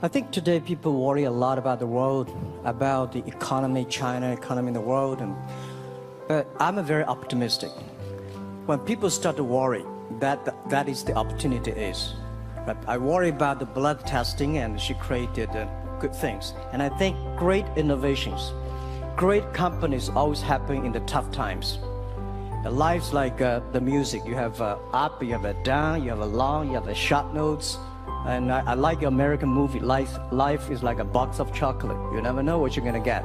I think today people worry a lot about the world, about the economy, China economy in the world, but I'm very optimistic. When people start to worry, that is the opportunity is. But I worry about the blood testing, and she created good things. And I think great innovations, great companies always happen in the tough times. The life's like the music. You have up, you have a down, you have a long, you have a short notes. And I like your American movie. Life is like a box of chocolate. You never know what you're gonna get,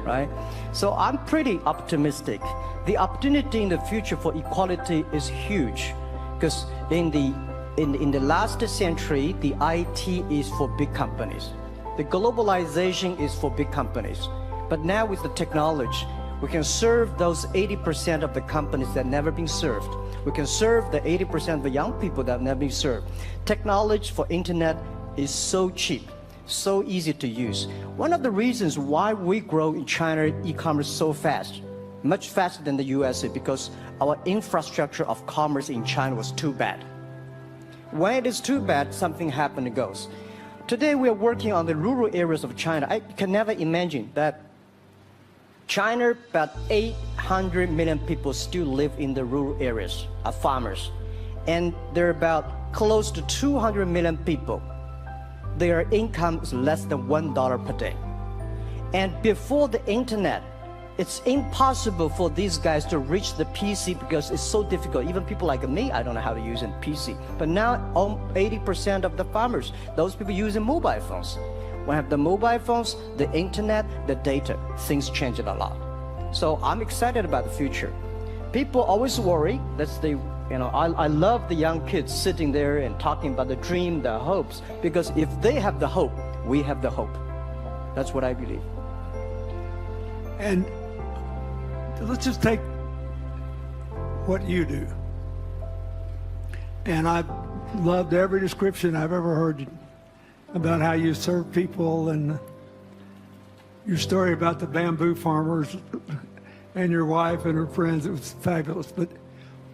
right? So I'm pretty optimistic. The opportunity in the future for equality is huge, because in the last century, the IT is for big companies. The globalization is for big companies. But now with the technology, we can serve those 80% of the companies that never been served. We can serve the 80% of the young people that have never been served. Technology for internet is so cheap, so easy to use. One of the reasons why we grow in China e-commerce so fast, much faster than the USA, because our infrastructure of commerce in China was too bad. When it is too bad, something happens and goes. Today we are working on the rural areas of China. I can never imagine that China, about 800 million people still live in the rural areas, are farmers. And there are about close to 200 million people. Their income is less than $1 per day. And before the internet, it's impossible for these guys to reach the PC because it's so difficult. Even people like me, I don't know how to use a PC. But now 80% of the farmers, those people using mobile phones. When I have the mobile phones, the internet, the data, things change a lot. So I'm excited about the future. People always worry. I love the young kids sitting there and talking about the dream, the hopes, because if they have the hope, we have the hope. That's what I believe. And let's just take what you do. And I've loved every description I've ever heard about how you serve people, and your story about the bamboo farmers and your wife and her friends. It was fabulous. But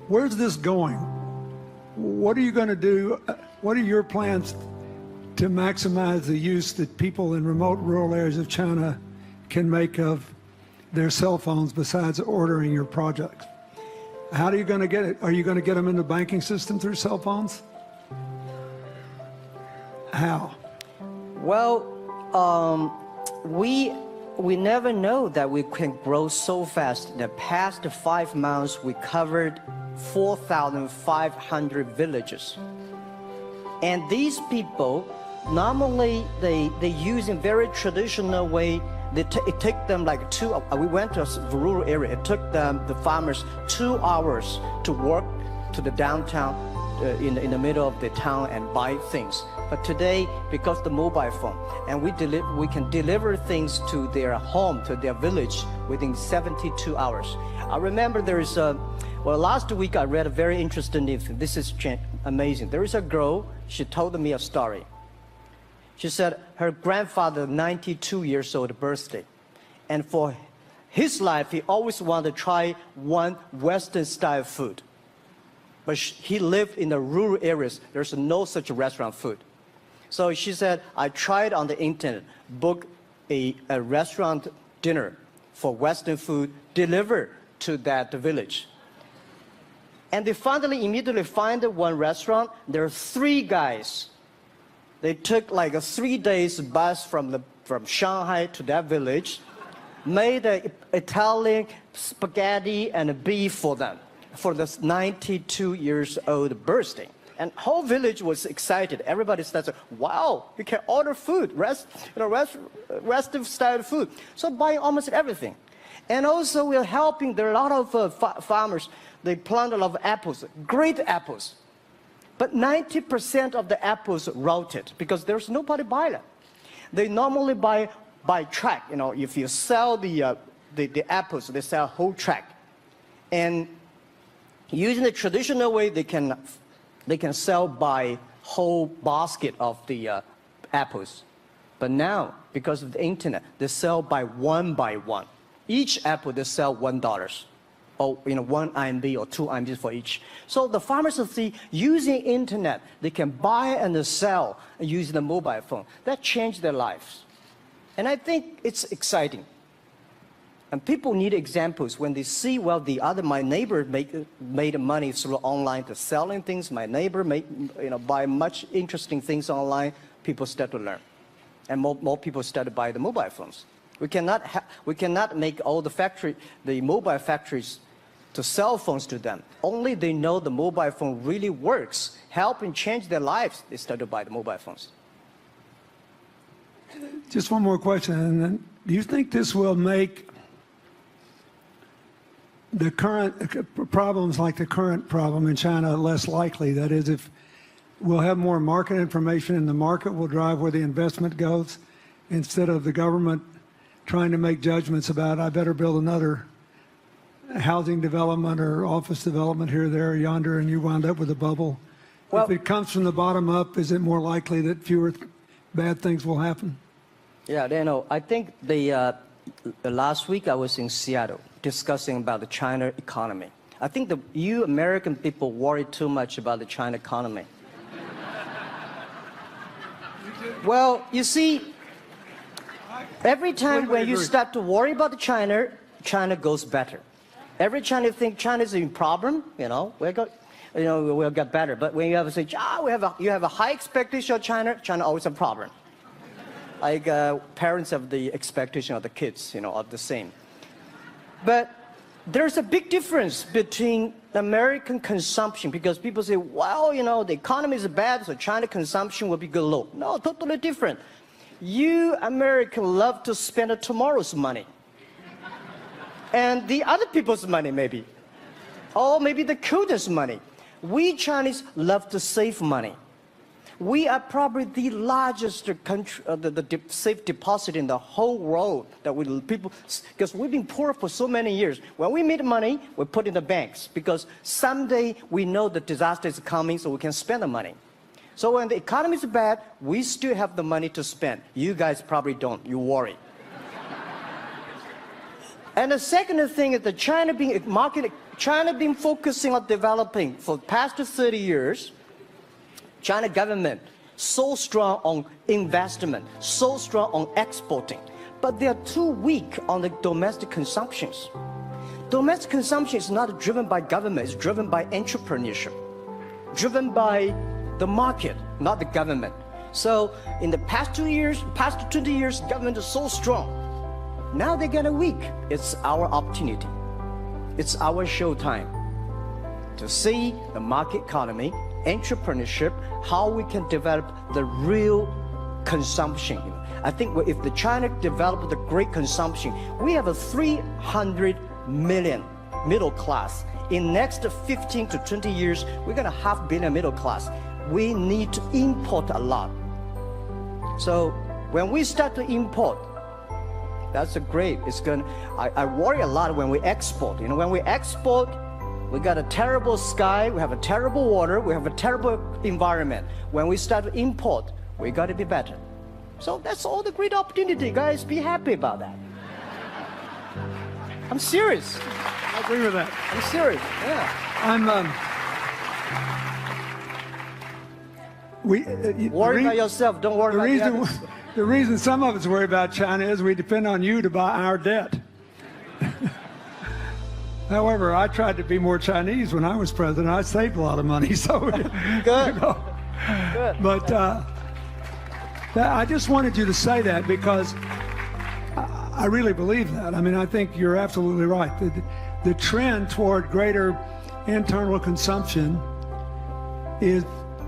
where's this going? What are you going to do? What are your plans to maximize the use that people in remote rural areas of China can make of their cell phones besides ordering your products? How are you going to get it? Are you going to get them in the banking system through cell phones? How? Well, we never know that we can grow so fast. In the past 5 months, we covered 4,500 villages. And these people, normally they use in very traditional way. It took them like we went to a rural area. It took the farmers 2 hours to walk to the downtown in the middle of the town and buy things. But today, because the mobile phone, and we can deliver things to their home, to their village within 72 hours. I remember last week I read a very interesting thing. This is amazing. There is a girl, she told me a story. She said her grandfather, 92 years old birthday. And for his life, he always wanted to try one Western style food. But he lived in the rural areas. There's no such restaurant food. So she said, I tried on the internet, book a restaurant dinner for Western food, delivered to that village. And they finally immediately find one restaurant. There are 3 guys. They took like a 3 days bus from Shanghai to that village, made an Italian spaghetti and a beef for them for this 92 years old birthday. And whole village was excited. Everybody started, wow, you can order food, Western style food. So buying almost everything. And also we're helping, there are a lot of farmers, they plant a lot of apples, great apples. But 90% of the apples rotted because there's nobody buy them. They normally buy by track. If you sell the apples, they sell whole track. And using the traditional way, they can sell by whole basket of the apples. But now, because of the internet, they sell by one. Each apple, they sell $1. or 1 RMB or 2 RMB for each. So the farmers see using internet, they can buy and sell using the mobile phone. That changed their lives. And I think it's exciting. And people need examples when they see, well, my neighbor made money through online to selling things. My neighbor buy much interesting things online. People start to learn. And more people start to buy the mobile phones. We cannot make all the mobile factories to sell phones to them. Only they know the mobile phone really works, helping change their lives, they start to buy the mobile phones. Just one more question. And then, do you think this will make the current problems like the current problem in China less likely? That is, if we'll have more market information and the market will drive where the investment goes instead of the government trying to make judgments about, I better build another housing development or office development here, there, or yonder, and you wound up with a bubble. Well, if it comes from the bottom up, is it more likely that fewer bad things will happen? Yeah, Daniel, I think the last week I was in Seattle discussing about the China economy. I think you American people worry too much about the China economy. Well, you see, every time when you start to worry about China, China goes better. Every time you think China is in problem, we'll get better. But when you have to say, you have a high expectation of China, China always a problem. Like parents have the expectation of the kids, are the same. But there's a big difference between American consumption, because people say, well, the economy is bad, so China consumption will be good low. No, totally different. You Americans love to spend tomorrow's money. And the other people's money, maybe. Or maybe the children's money. We Chinese love to save money. We are probably the largest country, the safe deposit in the whole world because we've been poor for so many years. When we make money, we put in the banks because someday we know the disaster is coming, so we can spend the money. So when the economy is bad, we still have the money to spend. You guys probably don't. You worry. And the second thing is that China been focusing on developing for the past 30 years. China government so strong on investment, so strong on exporting, but they are too weak on the domestic consumptions. Domestic consumption is not driven by government, it's driven by entrepreneurship, driven by the market, not the government. So in the past 20 years, government is so strong. Now they get weak. It's our opportunity. It's our showtime to see the market economy, entrepreneurship, how we can develop the real consumption. I think if the China developed the great consumption, we have a 300 million middle class. In next 15 to 20 years, we're gonna have 500 million middle class. We need to import a lot. So when we start to import, that's great. I worry a lot when we export. When we export, we got a terrible sky, we have a terrible water, we have a terrible environment. When we start to import, we got to be better. So that's all the great opportunity, guys. Be happy about that. I'm serious. I agree with that. I'm serious. Yeah. Worry about yourself. Don't worry about the others. The reason some of us worry about China is we depend on you to buy our debt. However, I tried to be more Chinese when I was president. I saved a lot of money, so good. Good. But I just wanted you to say that because I really believe that. I mean, I think you're absolutely right. The trend toward greater internal consumption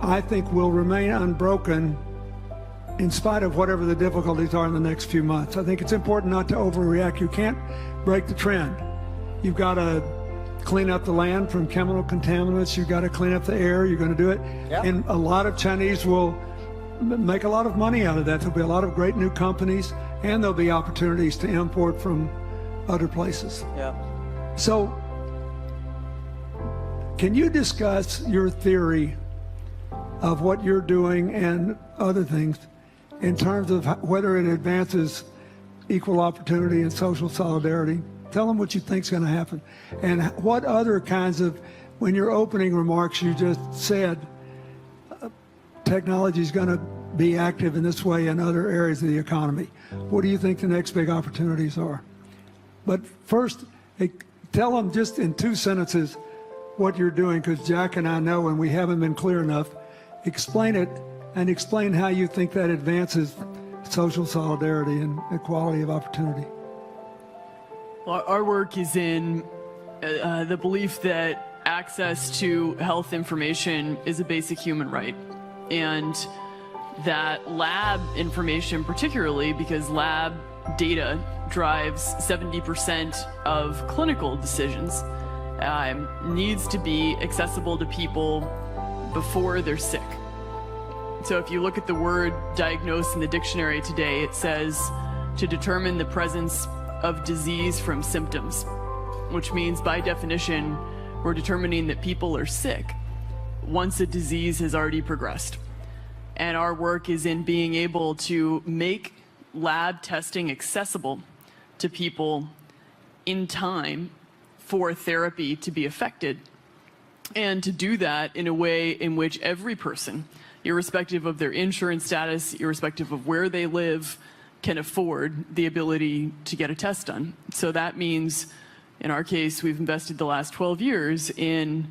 I think, will remain unbroken in spite of whatever the difficulties are in the next few months. I think it's important not to overreact. You can't break the trend. You've got to clean up the land from chemical contaminants. You've got to clean up the air. You're going to do it. Yep. And a lot of Chinese will make a lot of money out of that. There'll be a lot of great new companies, and there'll be opportunities to import from other places. Yeah. So can you discuss your theory of what you're doing and other things in terms of whether it advances equal opportunity and social solidarity? Tell them what you think's going to happen. And what other kinds of, when your opening remarks, you just said technology is going to be active in this way in other areas of the economy. What do you think the next big opportunities are? But first, tell them just in 2 sentences what you're doing, because Jack and I know, and we haven't been clear enough. Explain it, and explain how you think that advances social solidarity and equality of opportunity. Well, our work is in the belief that access to health information is a basic human right, and that lab information, particularly because lab data drives 70% of clinical decisions, needs to be accessible to people before they're sick. So if you look at the word diagnose in the dictionary today, it says to determine the presence of disease from symptoms, which means by definition, we're determining that people are sick once a disease has already progressed. And our work is in being able to make lab testing accessible to people in time for therapy to be effected, and to do that in a way in which every person, irrespective of their insurance status, irrespective of where they live, can afford the ability to get a test done. So that means, in our case, we've invested the last 12 years in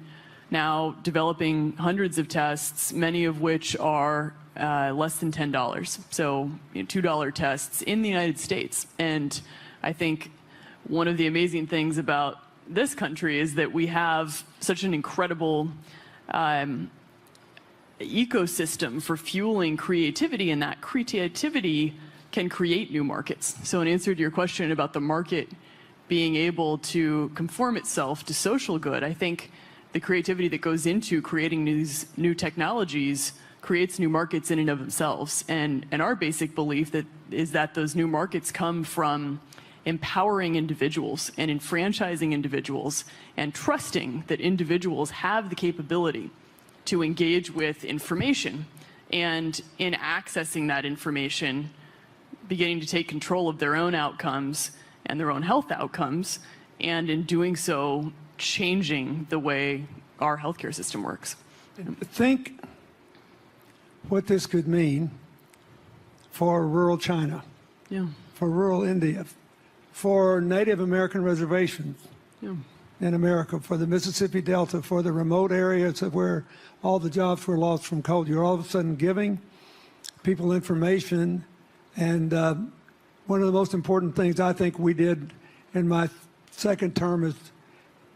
now developing hundreds of tests, many of which are less than $10. So $2 tests in the United States. And I think one of the amazing things about this country is that we have such an incredible ecosystem for fueling creativity, and that creativity can create new markets. So in answer to your question about the market being able to conform itself to social good, I think the creativity that goes into creating these new technologies creates new markets in and of themselves. And our basic belief is that those new markets come from empowering individuals and enfranchising individuals and trusting that individuals have the capability to engage with information, and in accessing that information, beginning to take control of their own outcomes and their own health outcomes, and in doing so, changing the way our healthcare system works. Think what this could mean for rural China, for rural India, for Native American reservations in America, for the Mississippi Delta, for the remote areas of where all the jobs were lost from coal. You're all of a sudden giving people information. And one of the most important things I think we did in my second term as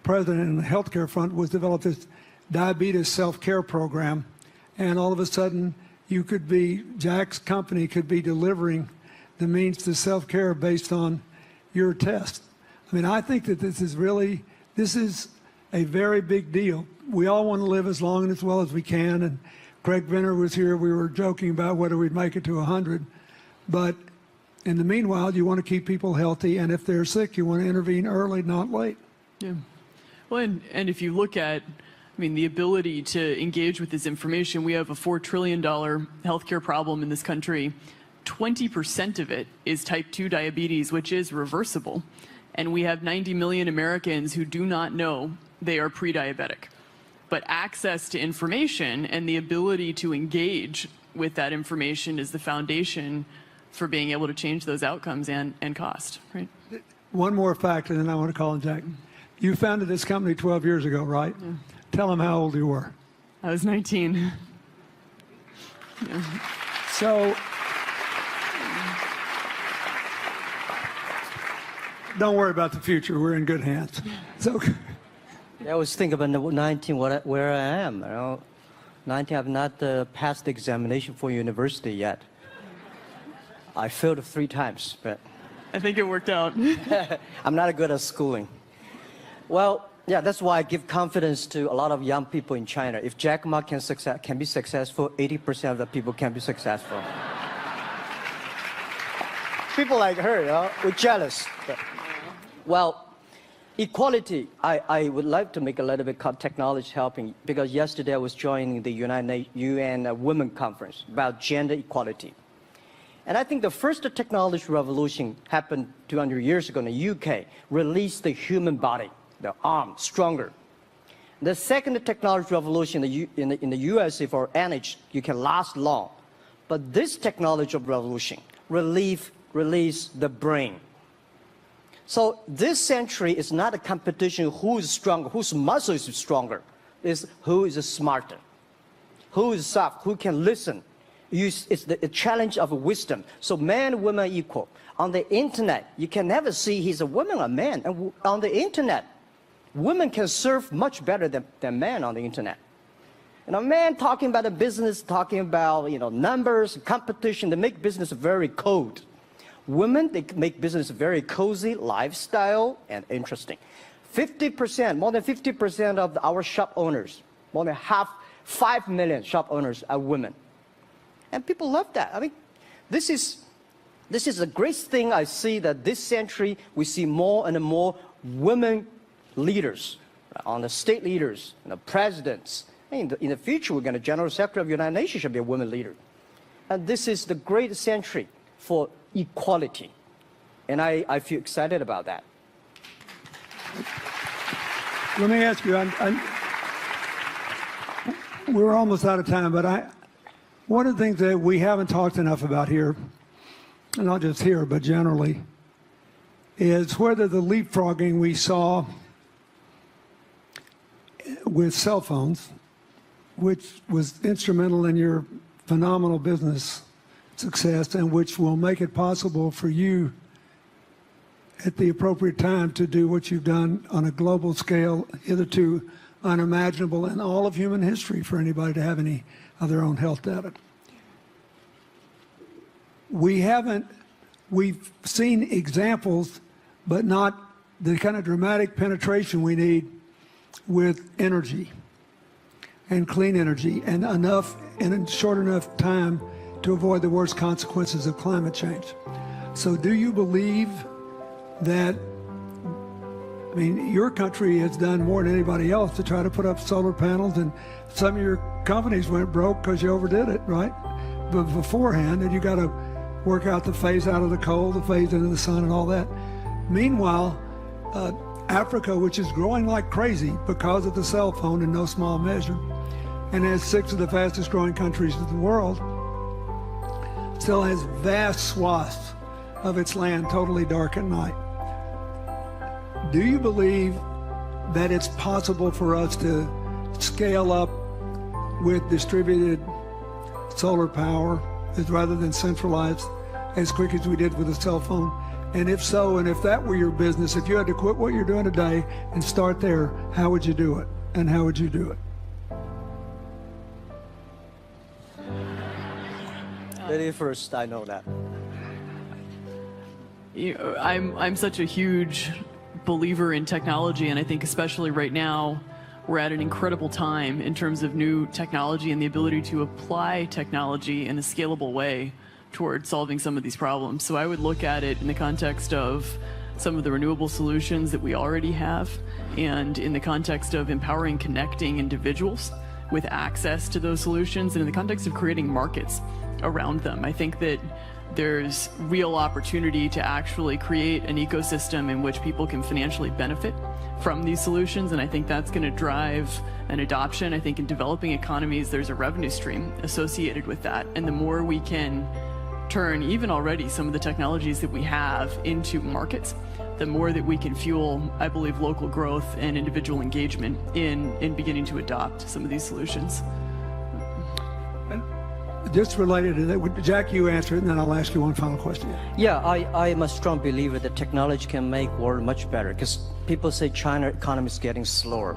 president in the healthcare front was develop this diabetes self-care program. And all of a sudden, you could be, Jack's company could be delivering the means to self-care based on your test. I mean, I think that this is a very big deal. We all want to live as long and as well as we can. And Craig Venner was here. We were joking about whether we'd make it to 100. But in the meanwhile, you want to keep people healthy. And if they're sick, you want to intervene early, not late. Yeah. Well, and if you look at, the ability to engage with this information, we have a $4 trillion healthcare problem in this country. 20% of it is type 2 diabetes, which is reversible. And we have 90 million Americans who do not know they are pre-diabetic. But access to information and the ability to engage with that information is the foundation for being able to change those outcomes and cost, right? One more fact, and then I want to call on Jack. You founded this company 12 years ago, right? Yeah. Tell them how old you were. I was 19. Yeah. So, don't worry about the future. We're in good hands. So, I was thinking about 19, where I am. 19, I've not passed the examination for university yet. I failed 3 times, but I think it worked out. I'm not good at schooling. Well, yeah, that's why I give confidence to a lot of young people in China. If Jack Ma can be successful, 80% of the people can be successful. People like her, we're jealous. But, well, equality, I would like to make a little bit technology helping, because yesterday I was joining the UN Women Conference about gender equality. And I think the first technology revolution happened 200 years ago in the UK, released the human body, the arm, stronger. The second technology revolution in the USA for energy, you can last long. But this technology revolution release the brain. So this century is not a competition who is stronger, whose muscle is stronger. It's who is smarter, who is soft, who can listen. It's the challenge of wisdom. So man and woman are equal. On the internet, you can never see he's a woman or a man. And on the internet, women can serve much better than men on the internet. And a man talking about a business, talking about numbers, competition, they make business very cold. Women, they make business very cozy, lifestyle, and interesting. 50%, more than 50% of our shop owners, more than 5 million shop owners are women. And people love that. I mean, this is a great thing. I see that this century, we see more and more women leaders, on the state leaders, presidents. In the future, we're going to General Secretary of the United Nations should be a woman leader. And this is the great century for equality. And I feel excited about that. Let me ask you, we're almost out of time, but one of the things that we haven't talked enough about here, and not just here, but generally, is whether the leapfrogging we saw with cell phones, which was instrumental in your phenomenal business success and which will make it possible for you at the appropriate time to do what you've done on a global scale, hitherto unimaginable in all of human history for anybody to have any of their own health data. We've seen examples, but not the kind of dramatic penetration we need with energy and clean energy and enough in a short enough time to avoid the worst consequences of climate change. So do you believe that, I mean, your country has done more than anybody else to try to put up solar panels, and some of your companies went broke because you overdid it, right? But beforehand, and you got to work out the phase out of the coal, the phase into the sun and all that. Meanwhile, Africa, which is growing like crazy because of the cell phone in no small measure, and has 6 of the fastest growing countries in the world, still has vast swaths of its land totally dark at night. Do you believe that it's possible for us to scale up with distributed solar power rather than centralized as quick as we did with the cell phone? And if so, and if that were your business, if you had to quit what you're doing today and start there, how would you do it? And how would you do it? Lady first, I know that. I'm such a huge believer in technology, and I think especially right now, we're at an incredible time in terms of new technology and the ability to apply technology in a scalable way towards solving some of these problems. So I would look at it in the context of some of the renewable solutions that we already have, and in the context of empowering, connecting individuals with access to those solutions, and in the context of creating markets around them. I think that there's real opportunity to actually create an ecosystem in which people can financially benefit from these solutions, and I think that's going to drive an adoption. I think in developing economies, there's a revenue stream associated with that, and the more we can turn even already some of the technologies that we have into markets, the more that we can fuel, I believe, local growth and individual engagement in beginning to adopt some of these solutions. Just related to that, Jack, you answer it, and then I'll ask you one final question. Yeah, I am a strong believer that technology can make world much better, because people say China economy is getting slower.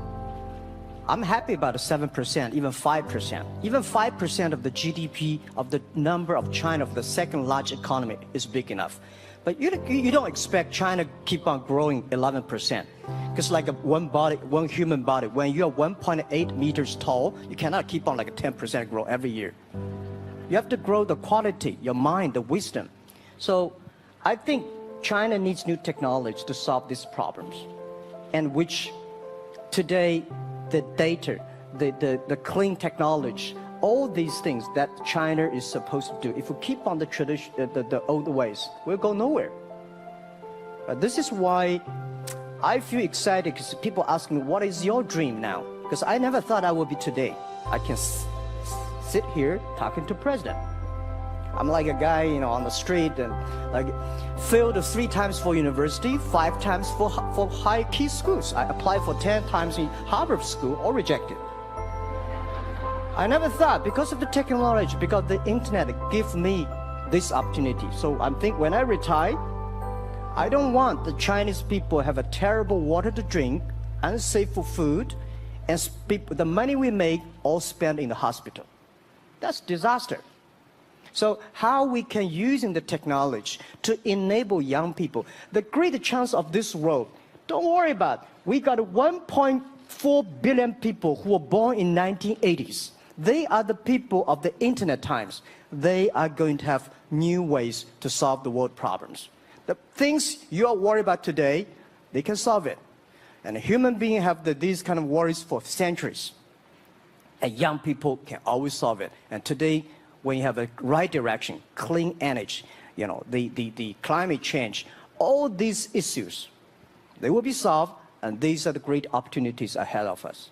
I'm happy about 7%, even 5%. Even 5% of the GDP of the number of China, of the second largest economy, is big enough. But you don't expect China to keep on growing 11%. Because like one human body, when you're 1.8 meters tall, you cannot keep on like a 10% grow every year. You have to grow the quality, your mind, the wisdom. So I think China needs new technology to solve these problems, and which today the data, the clean technology, all these things that China is supposed to do, if we keep on the tradition, the old ways, we'll go nowhere. This is why I feel excited, because people ask me, what is your dream now? Because I never thought I would be today. I can sit here talking to president. I'm like a guy, on the street and like failed 3 times for university, 5 times for high key schools. I applied for 10 times in Harvard School, all rejected. I never thought, because of the technology, because the internet gave me this opportunity. So I think when I retire, I don't want the Chinese people have a terrible water to drink, unsafe for food, and the money we make all spent in the hospital. That's disaster. So how we can using the technology to enable young people, the great chance of this world, don't worry about it. We got 1.4 billion people who were born in 1980s. They are the people of the internet times. They are going to have new ways to solve the world problems. The things you are worried about today, they can solve it. And human beings have these kind of worries for centuries. And young people can always solve it. And today, when you have a right direction, clean energy, the climate change, all these issues, they will be solved, and these are the great opportunities ahead of us.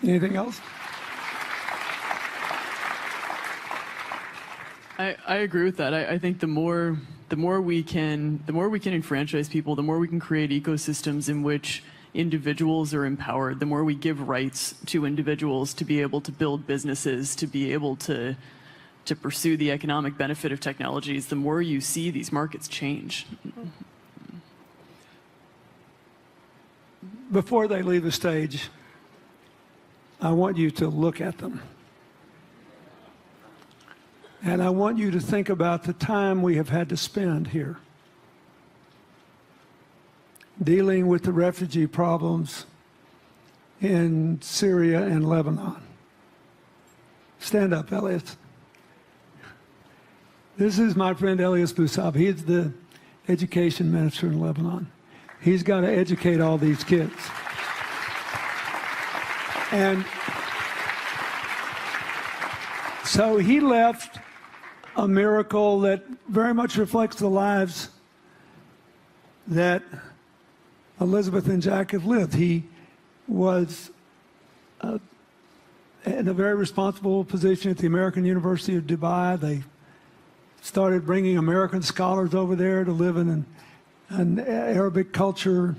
Anything else? I agree with that. I think the more we can enfranchise people, the more we can create ecosystems in which individuals are empowered, the more we give rights to individuals to be able to build businesses, to be able to pursue the economic benefit of technologies, the more you see these markets change. Before they leave the stage, I want you to look at them. And I want you to think about the time we have had to spend here dealing with the refugee problems in Syria and Lebanon. Stand up, Elias. This is my friend Elias Bousab. He is the education minister in Lebanon. He's got to educate all these kids. And so he left a miracle that very much reflects the lives that Elizabeth and Jack have lived. He was in a very responsible position at the American University of Dubai. They started bringing American scholars over there to live in an Arabic culture.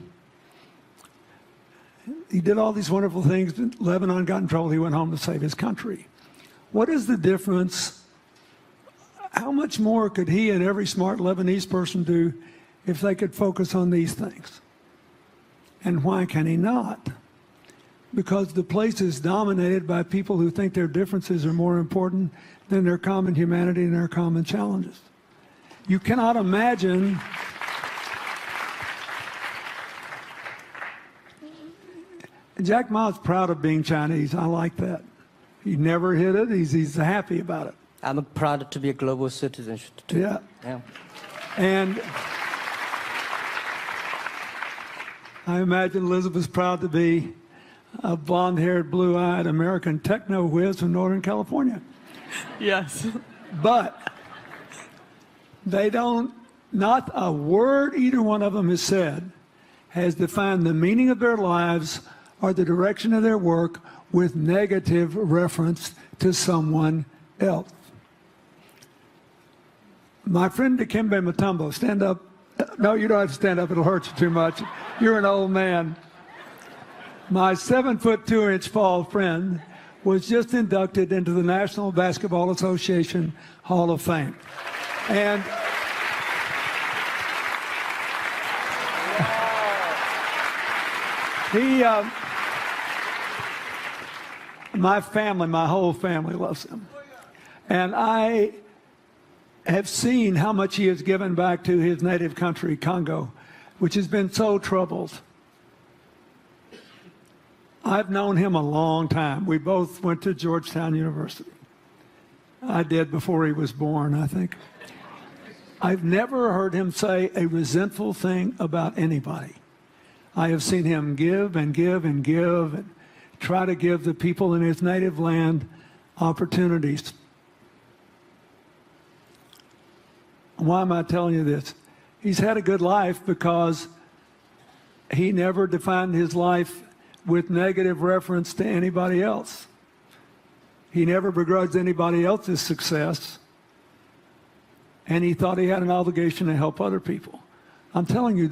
He did all these wonderful things. Lebanon got in trouble. He went home to save his country. What is the difference? How much more could he and every smart Lebanese person do if they could focus on these things? And why can he not? Because the place is dominated by people who think their differences are more important than their common humanity and their common challenges. You cannot imagine Jack Ma's proud of being Chinese. I like that. He never hid it. He's happy about it. I'm proud to be a global citizen too. Yeah. Yeah. And I imagine Elizabeth's proud to be a blonde-haired, blue-eyed American techno whiz from Northern California. Yes. But they don't, not a word either one of them has said has defined the meaning of their lives or the direction of their work with negative reference to someone else. My friend Dikembe Mutombo, stand up. No, you don't have to stand up. It'll hurt you too much. You're an old man. My 7'2" tall friend was just inducted into the National Basketball Association Hall of Fame. And he, my family, my whole family loves him. And I have seen how much he has given back to his native country, Congo, which has been so troubled. I've known him a long time. We both went to Georgetown University. I did before he was born, I think. I've never heard him say a resentful thing about anybody. I have seen him give and give and give, and try to give the people in his native land opportunities. Why am I telling you this? He's had a good life because he never defined his life with negative reference to anybody else. He never begrudged anybody else's success, and he thought he had an obligation to help other people. I'm telling you,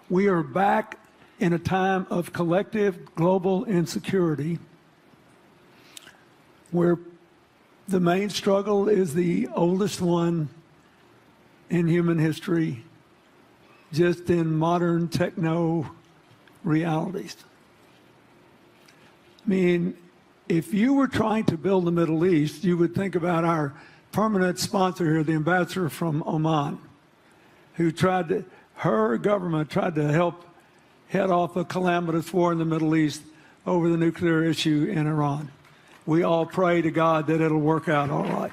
we are back in a time of collective global insecurity where the main struggle is the oldest one in human history, just in modern techno realities. I mean, if you were trying to build the Middle East, you would think about our permanent sponsor here, the ambassador from Oman, who her government tried to help head off a calamitous war in the Middle East over the nuclear issue in Iran. We all pray to God that it'll work out all right.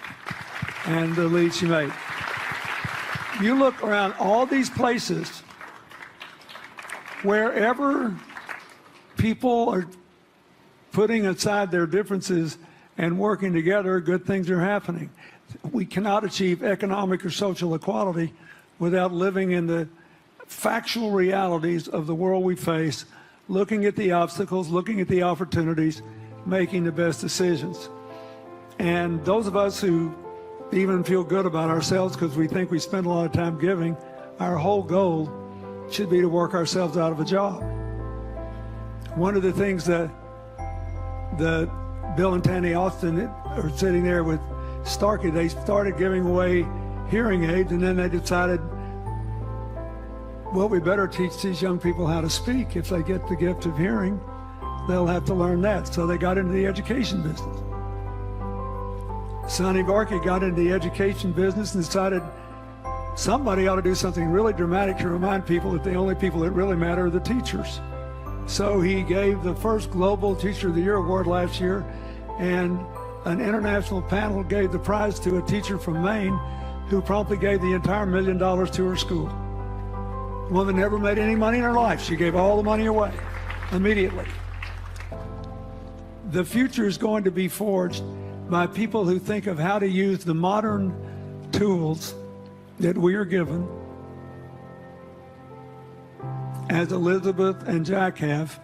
And the lead she made. You look around all these places, wherever people are putting aside their differences and working together, good things are happening. We cannot achieve economic or social equality without living in the factual realities of the world we face, looking at the obstacles, looking at the opportunities, making the best decisions. And those of us who even feel good about ourselves because we think we spend a lot of time giving, our whole goal should be to work ourselves out of a job. One of the things that Bill and Tanny Austin are sitting there with Starkey, they started giving away hearing aids, and then they decided, well, we better teach these young people how to speak. If they get the gift of hearing, they'll have to learn that. So they got into the education business. Sonny Barkey got into the education business and decided somebody ought to do something really dramatic to remind people that the only people that really matter are the teachers. So he gave the first Global Teacher of the Year award last year, and an international panel gave the prize to a teacher from Maine who promptly gave the entire $1 million to her school. A woman never made any money in her life. She gave all the money away immediately. The future is going to be forged by people who think of how to use the modern tools that we are given, as Elizabeth and Jack have,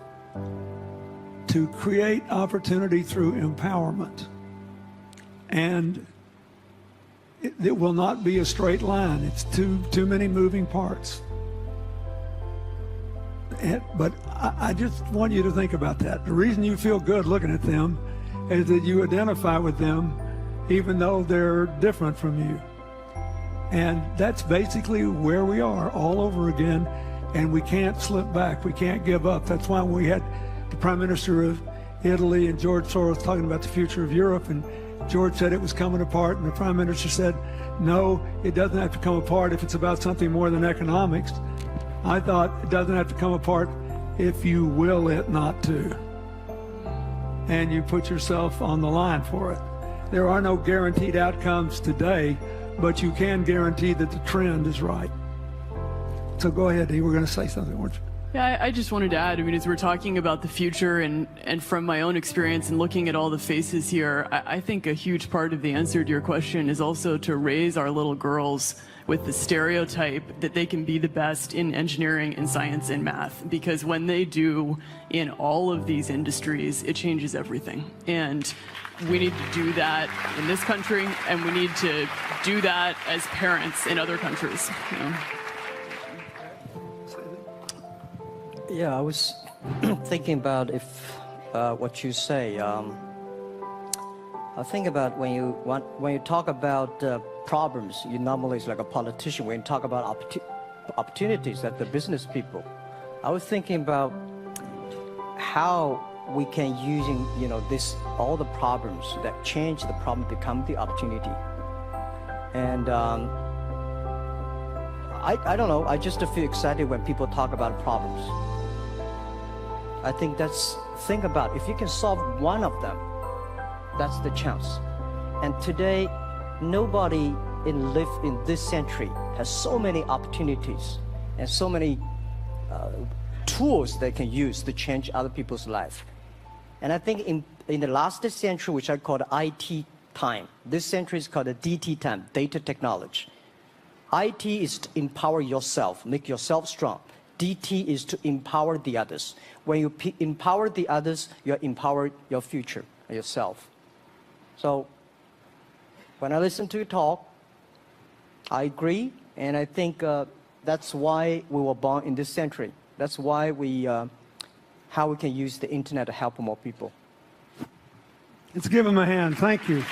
to create opportunity through empowerment. And it will not be a straight line. It's too many moving parts. But I just want you to think about that. The reason you feel good looking at them is that you identify with them even though they're different from you. And that's basically where we are all over again, and we can't slip back. We can't give up. That's why we had the Prime Minister of Italy and George Soros talking about the future of Europe, and George said it was coming apart, and the Prime Minister said, no, it doesn't have to come apart if it's about something more than economics. I thought it doesn't have to come apart if you will it not to, and you put yourself on the line for it. There are no guaranteed outcomes today, but you can guarantee that the trend is right. So go ahead, Dee, we're going to say something, weren't you? Yeah, I just wanted to add, I mean, as we're talking about the future and from my own experience and looking at all the faces here, I think a huge part of the answer to your question is also to raise our little girls with the stereotype that they can be the best in engineering and science and math, because when they do in all of these industries, it changes everything. And we need to do that in this country, and we need to do that as parents in other countries. You know? Yeah, I was thinking about if what you say. I think about when you talk about problems, you normally, like a politician, when you talk about opportunities that the business people. I was thinking about how we can using all the problems that change the problem become the opportunity. And I don't know, I just feel excited when people talk about problems. I think think about if you can solve one of them, that's the chance. And today, nobody live in this century has so many opportunities and so many tools they can use to change other people's life. And I think in the last century, which I call the IT time, this century is called the DT time, data technology. IT is to empower yourself, make yourself strong. DT is to empower the others. When you empower the others, you empower your future, yourself. So when I listen to you talk, I agree, and I think that's why we were born in this century. That's why how we can use the internet to help more people. Let's give him a hand. Thank you.